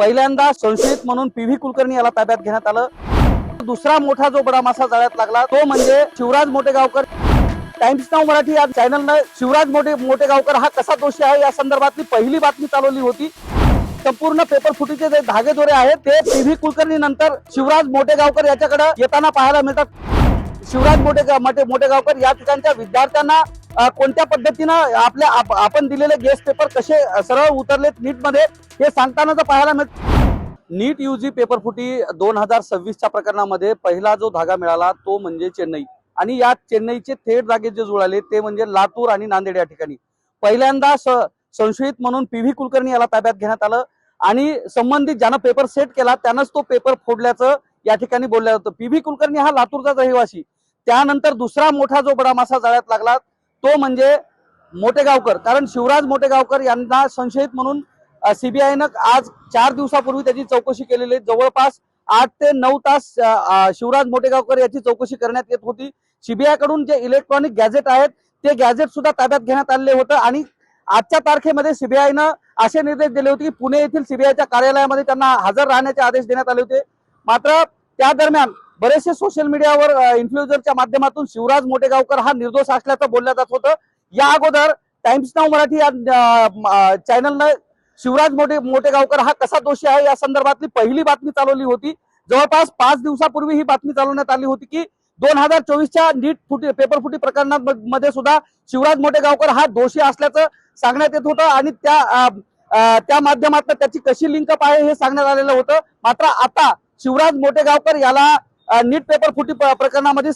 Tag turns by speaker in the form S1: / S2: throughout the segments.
S1: पहिल्यांदा संशयित म्हणून पीव्ही कुलकर्णी याला ताब्यात घेण्यात आलं। दुसरा मोठा जो बडा मासा जाळ्यात लागला तो म्हणजे शिवराज मोटेगावकर। टाइम्स नाव मराठी या चॅनलने शिवराज मोटेगावकर हा कसा दोषी आहे या संदर्भातली पहिली बातमी चालवली होती। संपूर्ण पेपर फुटीचे जे धागेदोरे आहेत ते पीव्ही कुलकर्णी नंतर शिवराज मोटेगावकर याच्याकडे येताना पाहायला मिळतात। शिवराज मोटेगावकर या ठिकाणच्या विद्यार्थ्यांना कोणत्या पद्धतीने आपण दिलेले गेस्ट पेपर कसे सरळ उतरलेत नीट मध्ये हे सांगताना पाहायला मिळतं। नीट यूजी पेपर फुटी 2026च्या प्रकरणामध्ये पहिला जो धागा मिळाला तो म्हणजे चेन्नई, आणि या चेन्नईचे थेट धागे जे जुळाले ते म्हणजे लातूर आणि नांदेड या ठिकाणी। पहिल्यांदा संशयित म्हणून पीव्ही कुलकर्णी याला ताब्यात घेण्यात आलं आणि संबंधित ज्यानं पेपर सेट केला त्यानंच तो पेपर फोडल्याचं या ठिकाणी बोललं होतं। पीव्ही कुलकर्णी हा लातूरचा रहिवासी। त्यानंतर दुसरा मोठा जो बडा मासा जाळ्यात लागला तो म्हणजे मोटेगावकर, कारण शिवराज मोटेगावकर यांना संशयित म्हणून सीबीआयनं आज 4 दिवसापूर्वी त्याची चौकशी केलेली। जवळपास 8 ते 9 तास शिवराज मोटेगावकर याची चौकशी करण्यात येत होती। सीबीआय कडून जे इलेक्ट्रॉनिक गॅजेट आहेत ते गॅजेट सुद्धा ताब्यात घेण्यात आले होते आणि आजच्या तारखेमध्ये सीबीआयनं असे निर्देश दिले होते की पुणे येथील सीबीआयच्या कार्यालयामध्ये त्यांना हजर राहण्याचे आदेश देण्यात आले होते। मात्र त्या दरम्यान बरेचसे सोशल मीडियावर इन्फ्लुएन्सरच्या माध्यमातून शिवराज मोटेगावकर हा निर्दोष असल्याचं बोललं जात होतं। या अगोदर टाइम्स नाव मराठी या चॅनलने शिवराज मोटेगावकर हा कसा दोषी आहे या संदर्भातली पहिली बातमी चालवली होती। जवळपास 5 दिवसापूर्वी ही बातमी चालवण्यात आली होती की 2024च्या नीट पेपर फुटी प्रकरणामध्ये सुद्धा शिवराज मोटेगावकर हा दोषी असल्याचं सांगण्यात येत होतं आणि त्या माध्यमातून त्याची कशी लिंकअप आहे हे सांगण्यात आलेलं होतं। मात्र आता शिवराज मोटेगावकर याला नीट पेपर फुटी प्रकरणामध्ये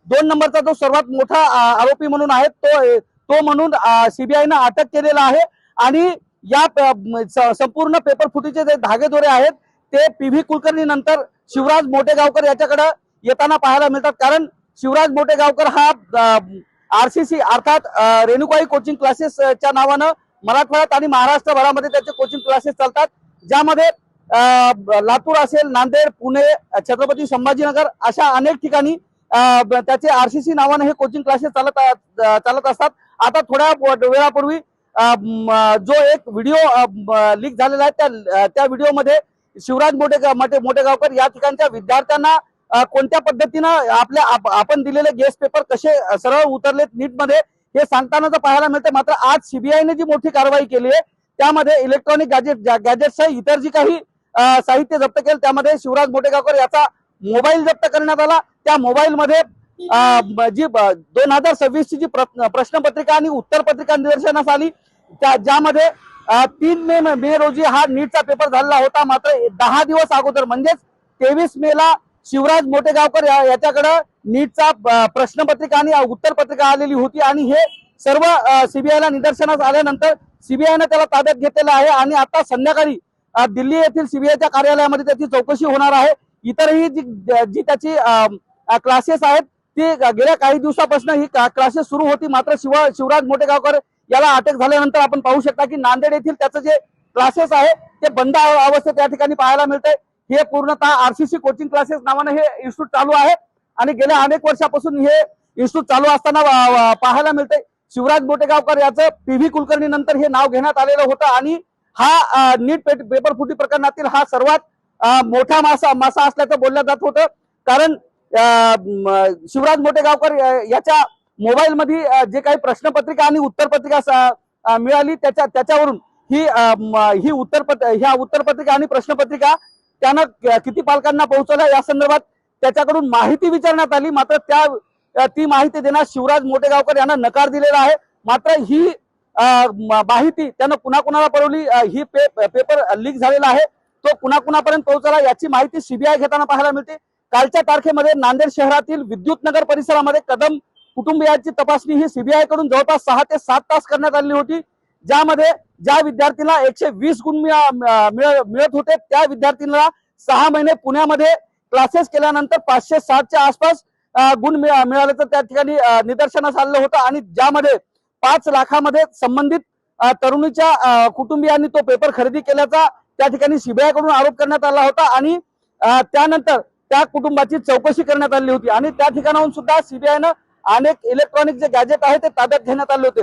S1: 2 नंबरचा जो सर्वात मोठा आरोपी म्हणून आहे तो म्हणून सीबीआयनं अटक केलेला आहे आणि या संपूर्ण पेपर फुटीचे जे धागेदोरे आहेत ते पीव्ही कुलकर्णी नंतर शिवराज मोटेगावकर याच्याकडे येताना पाहायला मिळतात। कारण शिवराज मोटेगावकर हा आरसीसी अर्थात रेणुकाई कोचिंग क्लासेसच्या नावानं मराठवाड्यात आणि महाराष्ट्रभरामध्ये त्याचे कोचिंग क्लासेस चालतात, ज्यामध्ये लातूर असेल, नांदेड, पुणे, छत्रपती संभाजीनगर अशा अनेक ठिकाणी त्याचे आरसीसी नावाने हे कोचिंग क्लासेस चालत असतात। आता थोड्या वेळापूर्वी जो एक व्हिडिओ लीक झालेला आहे त्या व्हिडिओमध्ये शिवराज मोटेगावकर या ठिकाणच्या विद्यार्थ्यांना कोणत्या पद्धतीनं आपण दिलेले गेस्ट पेपर कसे सरळ उतरलेत नीट मध्ये हे सांगताना पाहायला मिळते। मात्र आज सीबीआयने जी मोठी कारवाई केली आहे त्यामध्ये इलेक्ट्रॉनिक गॅजेटसह इतर जी काही साहित्य जप्त केलं त्यामध्ये शिवराज मोटेगावकर याचा मोबाईल जप्त करण्यात आला। त्या मोबाईल मध्ये जी 2026ची जी प्रश्नपत्रिका आणि उत्तरपत्रिका निदर्शनास आली ज्यामध्ये 3 मे रोजी हा नीटचा पेपर झालेला होता। मात्र 10 दिवस अगोदर म्हणजेच 23 मेला शिवराज मोटेगावकर याच्याकडे नीटचा प्रश्नपत्रिका आणि उत्तरपत्रिका आलेली होती आणि हे सर्व सीबीआयला निदर्शनास आल्यानंतर सीबीआयने त्याला ताब्यात घेतलेलं आहे आणि आता संध्याकाळी दिल्ली येथील सीबीआयच्या कार्यालयामध्ये त्याची चौकशी होणार आहे। इतरही जी त्याची क्लासेस आहेत ती गेल्या काही दिवसापासून ही क्लासेस सुरू होती। मात्र शिवराज मोटेगावकर याला अटक झाल्यानंतर आपण पाहू शकता की नांदेड येथील त्याचं जे क्लासेस आहे ते बंद अवस्थेत या ठिकाणी पाहायला मिळते। हे पूर्णतः आरसीसी कोचिंग क्लासेस नावाने हे इन्स्टिट्यूट चालू आहे आणि गेल्या अनेक वर्षापासून हे इन्स्टिट्यूट चालू असताना पाहायला मिळते। शिवराज मोटेगावकर याचं पीव्ही कुलकर्णी नंतर हे नाव घेण्यात आलेलं होतं आणि हा नीट पेपर फुटी प्रकरणातील हा सर्वात मोठा मासा असल्याचं बोललं जात होतं। कारण शिवराज मोटेगावकर याच्या मोबाईल मध्ये जे काही प्रश्नपत्रिका आणि उत्तरपत्रिका मिळाली त्याच्यावरून ह्या उत्तरपत्रिका आणि प्रश्नपत्रिका त्यानं किती पालकांना पोहोचवल्या या संदर्भात त्याच्याकडून माहिती विचारण्यात आली। मात्र ती माहिती देण्यास शिवराज मोटेगावकर यांना नकार दिलेला आहे। मात्र ही माहिती त्यानं कुणाकुणाला पुरवली, ही पेपर लीक झालेला आहे तो कुणाकुणापर्यंत पोहोचला याची माहिती सीबीआय घेताना पाहायला मिळते। कालच्या तारखेमध्ये नांदेड शहरातील विद्युतनगर परिसरामध्ये कदम कुटुंबियांची तपासणी ही सीबीआय कडून जवळपास 6 ते 7 तास करण्यात आली होती, ज्यामध्ये ज्या विद्यार्थीला 120 गुण मिळत होते त्या विद्यार्थीला 6 महिने पुण्यामध्ये क्लासेस केल्यानंतर 560च्या आसपास गुण मिळाल्याचं त्या ठिकाणी निदर्शनास आलेलं होतं आणि ज्यामध्ये 5 लाखामध्ये संबंधित तरुणीच्या कुटुंबियांनी तो पेपर खरेदी केल्याचा त्या ठिकाणी सीबीआय कडून आरोप करण्यात आला होता आणि त्यानंतर त्या कुटुंबाची चौकशी करण्यात आली होती आणि त्या ठिकाणाहून सुद्धा सीबीआयनं अनेक इलेक्ट्रॉनिक जे गॅजेट आहे ते ताब्यात घेण्यात आले होते।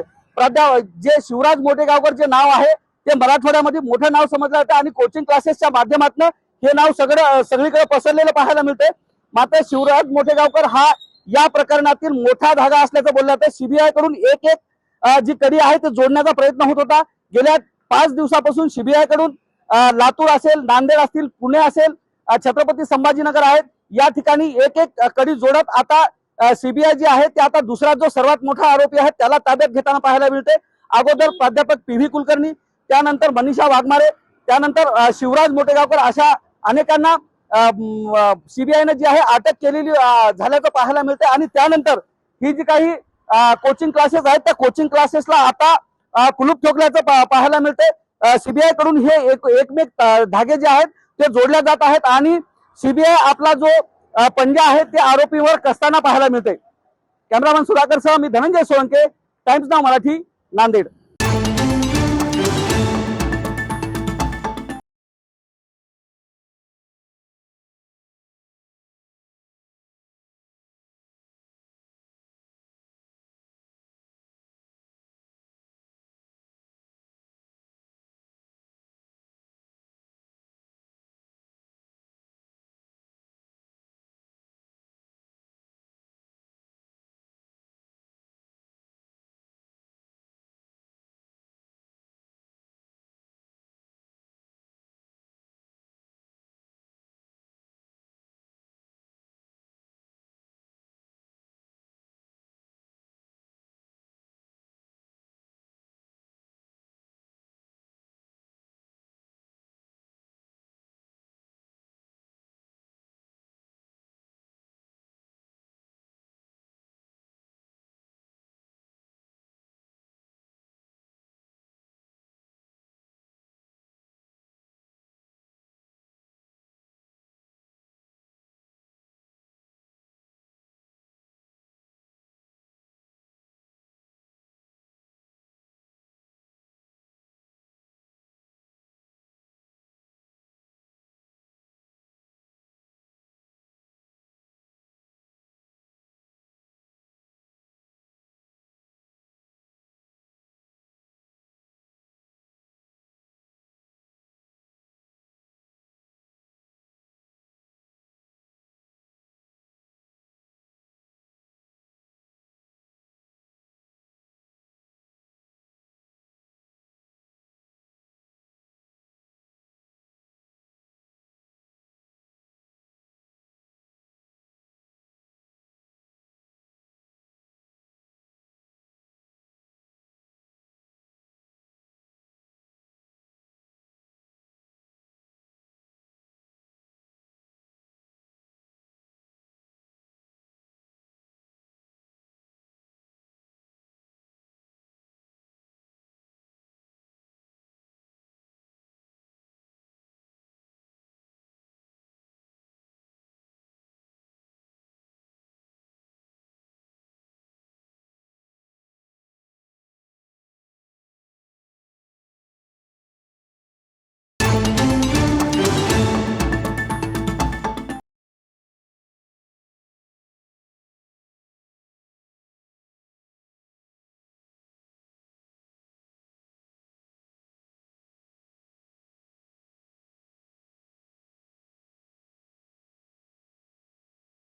S1: जे शिवराज मोटेगावकर जे नाव आहे ते मराठवाड्यामध्ये मोठं नाव समजलं जातं आणि कोचिंग क्लासेसच्या माध्यमातून हे नाव सगळीकडे पसरलेलं पाहायला मिळते। मात्र शिवराज मोठेगावकर हा या प्रकरणातील मोठा धागा असल्याचं बोललं जातं। सीबीआय कडून एक जी कडी आहे ते जोडण्याचा प्रयत्न होत होता। गेल्या 5 दिवसापासून सीबीआय कडून लातूर असेल, नांदेड असतील, पुणे असेल, छत्रपती संभाजीनगर आहेत, या ठिकाणी एक कडी जोडत आता सीबीआय जी आहे ते आता दुसरा जो सर्वात मोठा आरोपी आहे त्याला ताब्यात घेताना पाहायला मिळते। अगोदर प्राध्यापक पीव्ही कुलकर्णी, त्यानंतर मनीषा वाघमारे, त्यानंतर शिवराज मोठेगावकर अशा अनेकांना सीबीआयने जी आहे अटक केलेली झाल्याचं पाहायला मिळते। आणि त्यानंतर ही जी काही कोचिंग क्लासेस आहेत त्या कोचिंग क्लासेसला आता कुलूप ठोकल्याचं पाहायला मिळते। सीबीआय कडून हे एकमेक धागे जे आहेत ते जोडल्या जात आहेत आणि सीबीआय आपला जो पंजा आहे ते आरोपीवर कसताना पाहायला मिळते। कॅमेरामन सुधाकर सह मी धनंजय सोळंके, टाइम्स नाव मराठी, नांदेड।